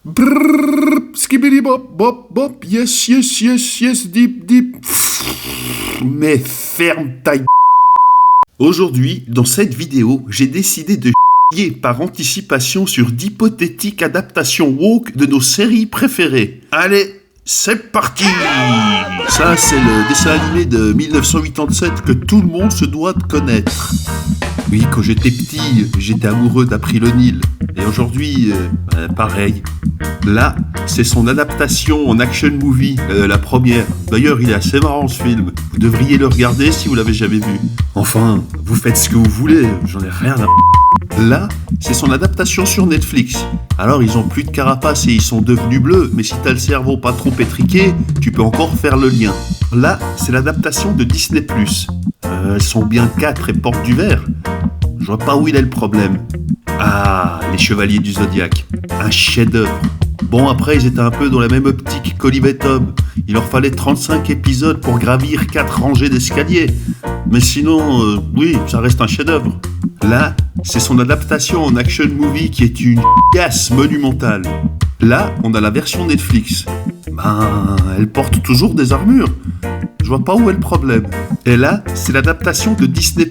Brrr, skibidi bop, bop, bop, yes, yes, yes, yes, deep, deep. Mais ferme ta g***. Aujourd'hui, dans cette vidéo, j'ai décidé de chier par anticipation sur d'hypothétiques adaptations woke de nos séries préférées. Allez, c'est parti! Ça, c'est le dessin animé de 1987 que tout le monde se doit de connaître. Oui, quand j'étais petit, j'étais amoureux d'April O'Neil. Et aujourd'hui, pareil. Là, c'est son adaptation en action movie, la première. D'ailleurs, il est assez marrant ce film. Vous devriez le regarder si vous l'avez jamais vu. Enfin, vous faites ce que vous voulez, j'en ai rien à... Là, c'est son adaptation sur Netflix. Alors, ils ont plus de carapace et ils sont devenus bleus, mais si t'as le cerveau pas trop pétriqué, tu peux encore faire le lien. Là, c'est l'adaptation de Disney+. Elles sont bien 4 et portent du vert. Je vois pas où il est le problème. Ah, les Chevaliers du Zodiaque. Un chef-d'œuvre. Bon, après, ils étaient un peu dans la même optique qu'Olive & Tom. Il leur fallait 35 épisodes pour gravir 4 rangées d'escaliers. Mais sinon, oui, ça reste un chef-d'œuvre. Là, c'est son adaptation en action movie qui est une casse monumentale. Là, on a la version Netflix. Elle porte toujours des armures. Je vois pas où est le problème. Et là, c'est l'adaptation de Disney+.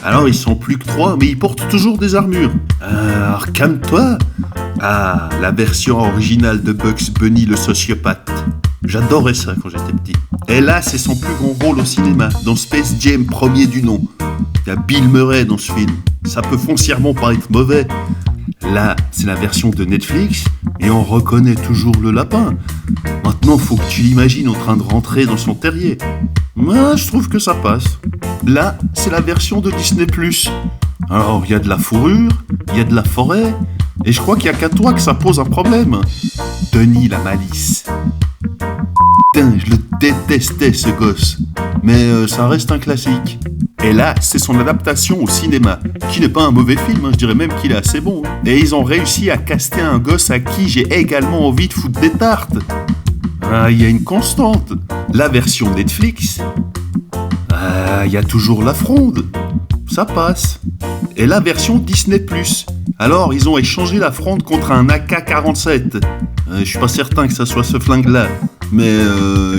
Alors, ils sont plus que 3, mais ils portent toujours des armures. Alors, calme-toi. Ah, la version originale de Bugs Bunny le sociopathe. J'adorais ça quand j'étais petit. Et là, c'est son plus grand rôle au cinéma, dans Space Jam, premier du nom. Il y a Bill Murray dans ce film. Ça peut foncièrement paraître mauvais. Là, c'est la version de Netflix, et on reconnaît toujours le lapin. Maintenant, faut que tu l'imagines en train de rentrer dans son terrier. Moi, je trouve que ça passe. Là, c'est la version de Disney+. Alors, il y a de la fourrure, il y a de la forêt, et je crois qu'il y a qu'à toi que ça pose un problème. Denis la malice. Putain, je le détestais ce gosse. Mais ça reste un classique. Et là, c'est son adaptation au cinéma, qui n'est pas un mauvais film, je dirais même qu'il est assez bon. Et ils ont réussi à caster un gosse à qui j'ai également envie de foutre des tartes. Ah, il y a une constante. La version Netflix. Ah, il y a toujours la fronde. Ça passe. Et la version Disney+. Alors, ils ont échangé la fronde contre un AK-47. Je suis pas certain que ça soit ce flingue-là. Mais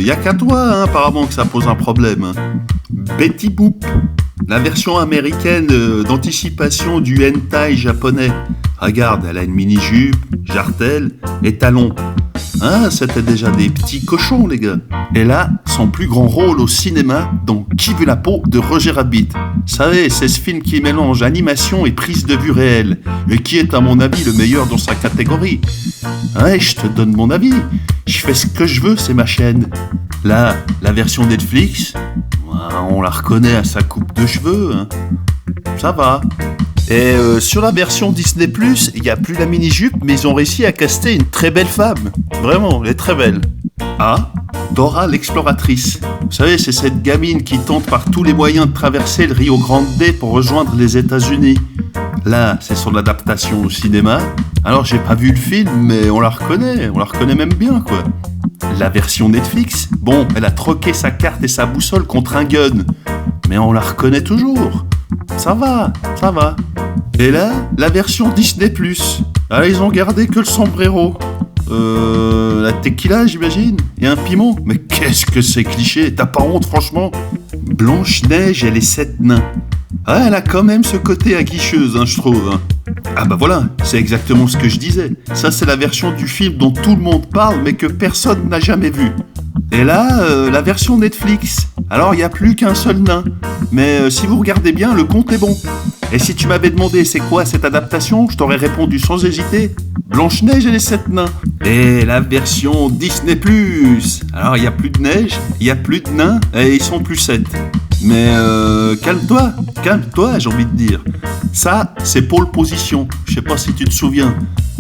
y a qu'à toi, apparemment, que ça pose un problème. Betty Boop, la version américaine d'anticipation du hentai japonais. Regarde, elle a une mini-jupe, jartelle et talons. C'était déjà des petits cochons, les gars. Et là, son plus grand rôle au cinéma dans Qui veut la peau de Roger Rabbit. Vous savez, c'est ce film qui mélange animation et prise de vue réelle, et qui est à mon avis le meilleur dans sa catégorie. Je te donne mon avis. Je fais ce que je veux, c'est ma chaîne. Là, la version Netflix, on la reconnaît à sa coupe de cheveux. Ça va. Et sur la version Disney+, il n'y a plus la mini-jupe, mais ils ont réussi à caster une très belle femme. Vraiment, elle est très belle. Ah, Dora l'exploratrice. Vous savez, c'est cette gamine qui tente par tous les moyens de traverser le Rio Grande pour rejoindre les États-Unis. Là, c'est son adaptation au cinéma. Alors, j'ai pas vu le film, mais on la reconnaît même bien, quoi. La version Netflix, bon, elle a troqué sa carte et sa boussole contre un gun. Mais on la reconnaît toujours. Ça va. Et là, la version Disney+. Ah, ils ont gardé que le sombrero. La tequila, j'imagine. Et un piment. Mais qu'est-ce que c'est cliché. T'as pas honte, franchement. Blanche-Neige et les 7 nains. Ah, elle a quand même ce côté aguicheuse, je trouve. Ah bah voilà, c'est exactement ce que je disais. Ça, c'est la version du film dont tout le monde parle, mais que personne n'a jamais vu. Et là, la version Netflix. Alors, il n'y a plus qu'un seul nain. Mais si vous regardez bien, le compte est bon. Et si tu m'avais demandé c'est quoi cette adaptation, je t'aurais répondu sans hésiter, Blanche-Neige et les 7 nains. Et la version Disney+. Alors, il n'y a plus de neige, il n'y a plus de nains, et ils sont plus 7. Mais calme-toi, j'ai envie de dire. Ça, c'est pole position. Je sais pas si tu te souviens.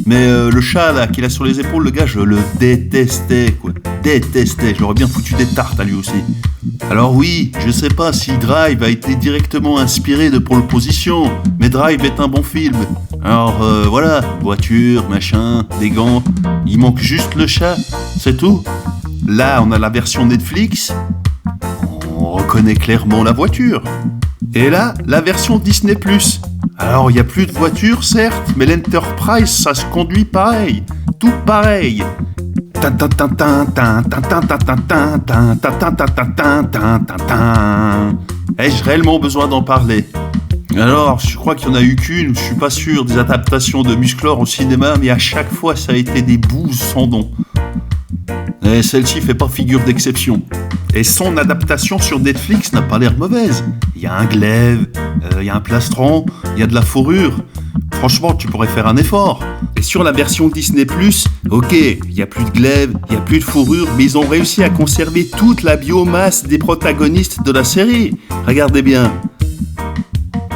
Mais le chat là qu'il a sur les épaules, le gars, je le détestais, quoi. Détestais. Je l'aurais bien foutu des tartes à lui aussi. Alors oui, je sais pas si Drive a été directement inspiré de pole position, mais Drive est un bon film. Alors voilà, voiture, machin, des gants. Il manque juste le chat, c'est tout. Là, on a la version Netflix. On reconnaît clairement la voiture. Et là, la version Disney+. Alors, il n'y a plus de voiture, certes, mais l'Enterprise, ça se conduit pareil. tout pareil. Ai-je réellement besoin d'en parler? Alors, je crois qu'il n'y en a eu qu'une, je suis pas sûr, des adaptations de Musclor au cinéma, mais à chaque fois, ça a été des bouses sans nom. Et celle-ci fait pas figure d'exception. Et son adaptation sur Netflix n'a pas l'air mauvaise. Il y a un glaive, il y a un plastron, il y a de la fourrure. Franchement, tu pourrais faire un effort. Et sur la version Disney+, ok, il n'y a plus de glaive, il n'y a plus de fourrure, mais ils ont réussi à conserver toute la biomasse des protagonistes de la série. Regardez bien.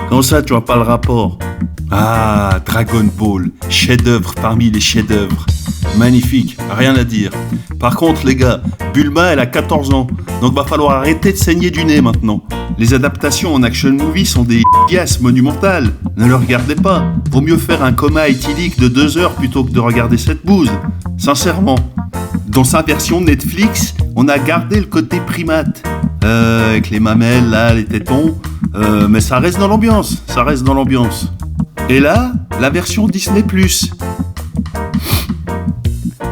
Comment ça, tu vois pas le rapport? Ah, Dragon Ball, chef-d'œuvre parmi les chefs-d'œuvre. Magnifique, rien à dire. Par contre, les gars, Bulma, elle a 14 ans, donc va falloir arrêter de saigner du nez maintenant. Les adaptations en action movie sont des pièces monumentales. Ne le regardez pas. Vaut mieux faire un coma éthylique de 2 heures plutôt que de regarder cette bouse. Sincèrement. Dans sa version Netflix, on a gardé le côté primate. Avec les mamelles, là, les tétons. Mais ça reste dans l'ambiance. Ça reste dans l'ambiance. Et là, la version Disney+.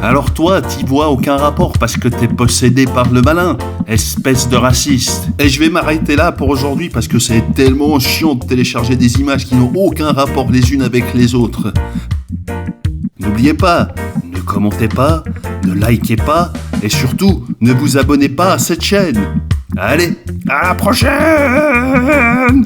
Alors toi, t'y vois aucun rapport parce que t'es possédé par le malin, espèce de raciste. Et je vais m'arrêter là pour aujourd'hui parce que c'est tellement chiant de télécharger des images qui n'ont aucun rapport les unes avec les autres. N'oubliez pas, ne commentez pas, ne likez pas et surtout, ne vous abonnez pas à cette chaîne. Allez, à la prochaine!